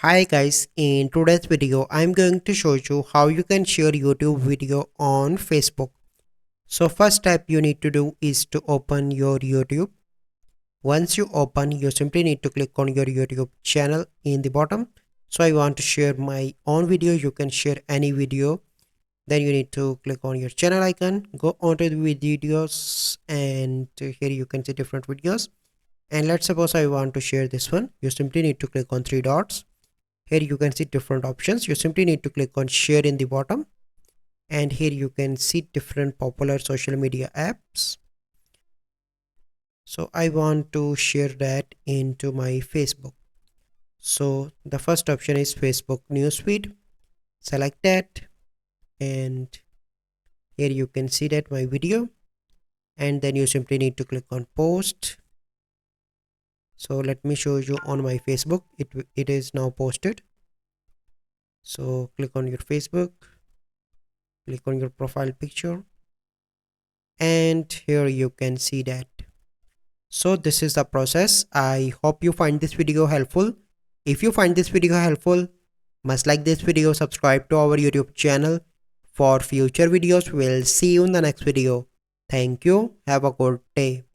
Hi guys, in today's video I'm going to show you how you can share YouTube video on Facebook. So first step you need to do is to open your YouTube. Once you open, you simply need to click on your YouTube channel in the bottom. So I want to share my own video. You can share any video. Then you need to click on your channel icon, go onto the videos, and here you can see different videos. And let's suppose I want to share this one. You simply need to click on three dots. Here you can see different options. You simply need to click on share in the bottom, and here you can see different popular social media apps. So I want to share that into my Facebook. So the first option is Facebook newsfeed. Select that, and here you can see that my video, and then you simply need to click on post. So let me show you on my Facebook. It is now posted. So click on your Facebook, click on your profile picture, and here you can see that. So this is the process. I hope you find this video helpful. If you find this video helpful, must like this video, subscribe to our YouTube channel for future videos. We'll see you in the next video. Thank you. Have a good day.